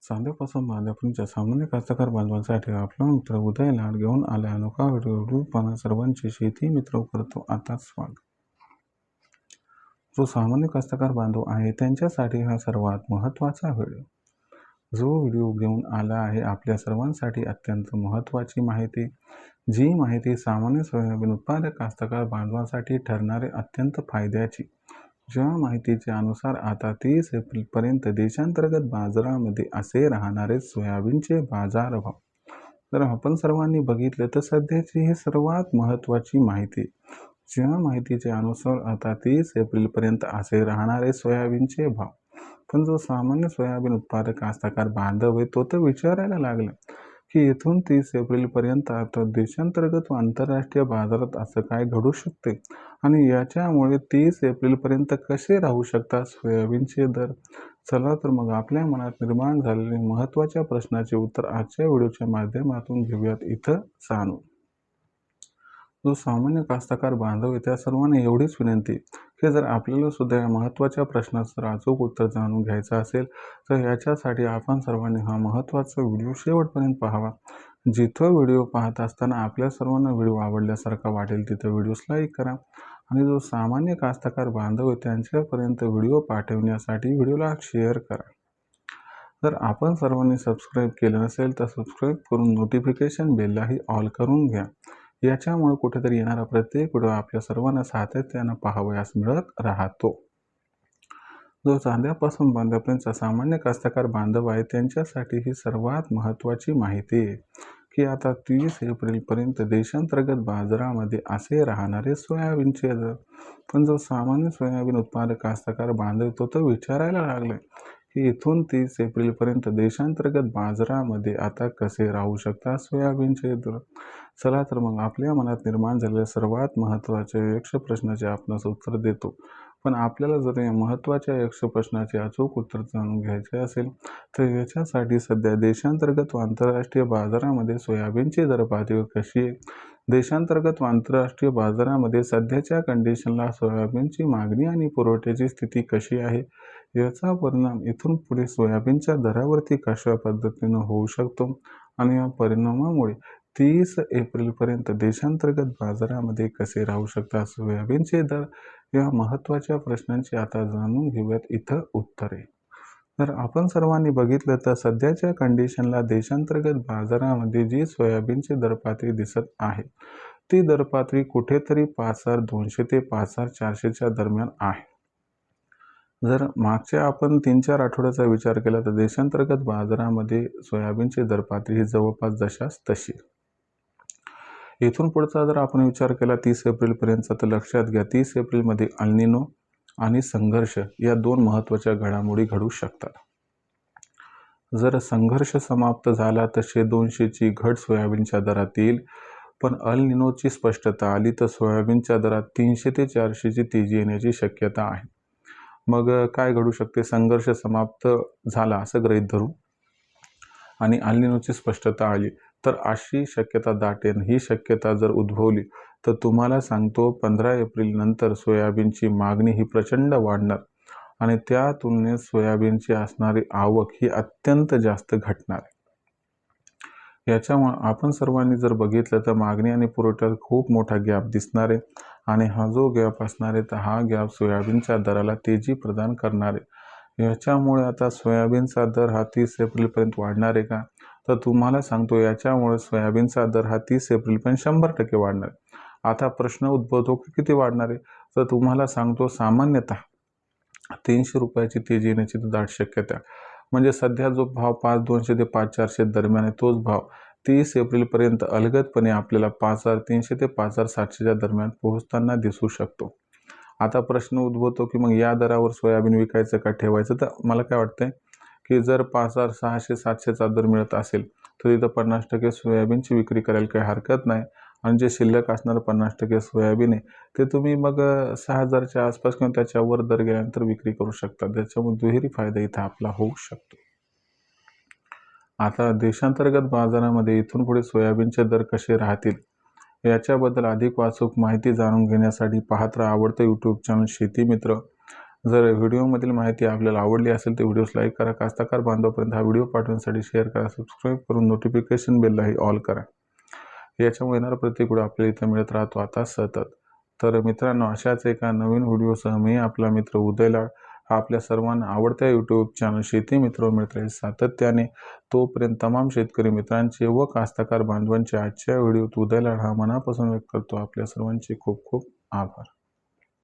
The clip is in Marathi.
चांद्यापासून बांध्यापर्यंतच्या सामान्य कास्तकार बांधवांसाठी आपला मित्र उदय लाड घेऊन आला अनोखा व्हिडिओ पाहणं सर्वांचे शेती मित्र करतो आता स्वागत। जो सामान्य कास्तकार बांधव आहे त्यांच्यासाठी हा सर्वात महत्त्वाचा व्हिडिओ। जो व्हिडिओ घेऊन आला आहे आपल्या सर्वांसाठी अत्यंत महत्त्वाची माहिती, जी माहिती सामान्य सोयाबीन उत्पादक कास्तकार बांधवांसाठी ठरणारे अत्यंत फायद्याची। ज्या माहितीच्या अनुसार आता 30 एप्रिलपर्यंत देशांतर्गत बाजारामध्ये असे राहणारे सोयाबीनचे बाजारभाव जर आपण सर्वांनी बघितलं तर सध्याची ही सर्वात महत्त्वाची माहिती। ज्या माहितीच्या अनुसार आता 30 एप्रिलपर्यंत असे राहणारे सोयाबीनचे भाव, पण जो सामान्य सोयाबीन उत्पादक कास्तकार बांधव आहे तो तर विचारायला लागला की इथून 30 एप्रिलपर्यंत आता देशांतर्गत व आंतरराष्ट्रीय बाजारात असं काय घडू शकते आणि याच्यामुळे 30 एप्रिलपर्यंत कसे राहू शकतात सोयाबीनचे दर। चला तर मग आपल्या मनात निर्माण झालेले महत्त्वाच्या प्रश्नाचे उत्तर आजच्या व्हिडिओच्या माध्यमातून घेऊयात इथं जाणून। जो सामान्य कास्तकार बांधव आहे त्या सर्वांना एवढीच विनंती की जर आपल्याला सुद्धा या महत्त्वाच्या प्रश्नाचं अचूक उत्तर जाणून घ्यायचं असेल तर याच्यासाठी आपण सर्वांनी हा महत्त्वाचा व्हिडिओ शेवटपर्यंत पाहावा। जिथं व्हिडिओ पाहत असताना आपल्या सर्वांना व्हिडिओ आवडल्यासारखा वाटेल तिथं व्हिडिओस लाईक करा आणि जो सामान्य कास्तकार बांधव आहे त्यांच्यापर्यंत व्हिडिओ पाठवण्यासाठी व्हिडिओला शेअर करा। जर आपण सर्वांनी सबस्क्राईब केलं नसेल तर सबस्क्राईब करून नोटिफिकेशन बेललाही ऑल करून घ्या। याच्यामुळे कुठेतरी येणारा प्रत्येक व्हिडिओ आपल्या सर्वांना सातत्यानं पाहावयास मिळत राहतो। जो चांद्यापासून बांध्यापर्यंतचा सामान्य कास्तकार बांधव आहे त्यांच्यासाठी ही सर्वात महत्त्वाची माहिती आहे की आता 30 एप्रिलपर्यंत देशांतर्गत बाजारामध्ये असे राहणारे सोयाबीनचे दर, पण जो सामान्य सोयाबीन उत्पादक कास्तकार बांधव तो तर विचारायला लागलाय की इथून 30 एप्रिलपर्यंत देशांतर्गत बाजारामध्ये आता कसे राहू शकतात सोयाबीनचे दर। चला तर मग आपल्या मनात निर्माण झालेल्या सर्वात महत्त्वाच्या यक्ष प्रश्नाचे आपण उत्तर देतो। पण आपल्याला जर या महत्त्वाच्या यक्ष प्रश्नाचे अचूक उत्तर जाणून घ्यायचे असेल तर याच्यासाठी सध्या देशांतर्गत व आंतरराष्ट्रीय बाजारामध्ये सोयाबीनची दर पातळी कशी आहे, देशांतर्गत व आंतरराष्ट्रीय बाजारामध्ये सध्याच्या कंडिशनला सोयाबीनची मागणी आणि पुरवठ्याची स्थिती कशी आहे, याचा परिणाम इथून पुढे सोयाबीनच्या दरावरती कशा पद्धतीनं होऊ शकतो आणि या परिणामामुळे 30 एप्रिलपर्यंत देशांतर्गत बाजारामध्ये कसे राहू शकतात सोयाबीनचे दर, या महत्त्वाच्या प्रश्नांची आता जाणून घेऊयात इथं उत्तरे। तर आपण सर्वांनी बघितलं तर सध्याच्या कंडिशनला देशांतर्गत बाजारामध्ये जी सोयाबीनची दरपातळी दिसत आहे ती दरपातळी कुठेतरी 5,200 ते 5,400च्या दरम्यान आहे। जर मागच्या आपण 3-4 आठवड्याचा विचार केला तर देशांतर्गत बाजारामध्ये सोयाबीनची दरपातळी ही जवळपास जशास तशी। इथून पुढचा जर आपण विचार केला 30 एप्रिलपर्यंतचा तर लक्षात घ्या 30 एप्रिलमध्ये अल निनो आणि संघर्ष या दोन महत्त्वाच्या घडामोडी घडू शकतात। जर संघर्ष समाप्त झाला तर 100-200ची घट सोयाबीनच्या दरात येईल, पण अल निनोची स्पष्टता आली तर सोयाबीनच्या दरात 300 ते 400ची तेजी येण्याची शक्यता आहे। मग काय घडू शकते, संघर्ष समाप्त झाला असं गृहीत धरू आणि अल निनोची स्पष्टता आली तर अशी शक्यता दाटेल। ही शक्यता जर उद्भवली तर तुम्हाला सांगतो 15 एप्रिल नंतर सोयाबीनची मागणी ही प्रचंड वाढणार आणि त्या तुलनेत सोयाबीनची असणारी आवक ही अत्यंत जास्त घटणार आहे। याच्यामुळे आपण सर्वांनी जर बघितलं तर मागणी आणि पुरवठ्यात खूप मोठा गॅप दिसणार आहे आणि हा जो गॅप असणार आहे तर हा गॅप सोयाबीनच्या दराला तेजी प्रदान करणार आहे। याच्यामुळे आता सोयाबीनचा दर हा 30 एप्रिलपर्यंत वाढणार आहे का, तर तुम्हाला सांगतो याच्यामुळे सोयाबीनचा दर हा 30 एप्रिलपर्यंत 100% वाढणार आहे। आता प्रश्न उद्भवतो की किती वाढणार आहे, तर तुम्हाला सांगतो सामान्यतः 300 रुपयाची तेजी येण्याची दाट शक्यता, म्हणजे सध्या जो भाव 5,200 ते 5,400 दरम्यान आहे तोच भाव 30 एप्रिलपर्यंत अलगदपणे आपल्याला 5,300 ते 5,700च्या दरम्यान पोहोचताना दिसू शकतो। आता प्रश्न उद्भवतो की मग या दरावर सोयाबीन विकायचं का ठेवायचं, तर मला काय वाटतंय की जर 5,600-700चा दर मिळत असेल तर तिथं 50% सोयाबीनची विक्री करायला काही हरकत नाही आणि जे शिल्लक असणारं 50% सोयाबीन आहे ते तुम्ही मग 6,000च्या आसपास किंवा त्याच्यावर दर गेल्यानंतर विक्री करू शकता। त्याच्यामुळे दुहेरी फायदा इथं आपला होऊ शकतो। आता देशांतर्गत बाजारामध्ये इथून पुढे सोयाबीनचे दर कसे राहतील याच्याबद्दल अधिक अचूक माहिती जाणून घेण्यासाठी पाहत राहा आवडतं यूट्यूब चॅनल शेती मित्र जर व्हिडिओमधील माहिती आपल्याला आवडली असेल तर व्हिडिओस लाईक करा, कास्तकार बांधवापर्यंत हा व्हिडिओ पाठवण्यासाठी शेअर करा, सबस्क्राईब करून नोटिफिकेशन बेललाही ऑल करा. याच्यामुळे येणारा प्रत्येक व्हिडिओ आपल्याला इथं मिळत राहतो आता सतत. तर मित्रांनो, अशाच एका नवीन व्हिडिओसह मी आपला मित्र उदय लाड हा आपल्या सर्वांना आवडत्या यूट्यूब चॅनल शेती मित्र मिळत राहील सातत्याने. तोपर्यंत तमाम शेतकरी मित्रांचे व कास्तकार बांधवांचे आजच्या व्हिडिओत उदय लाड हा मनापासून व्यक्त करतो. आपल्या सर्वांचे खूप खूप आभार.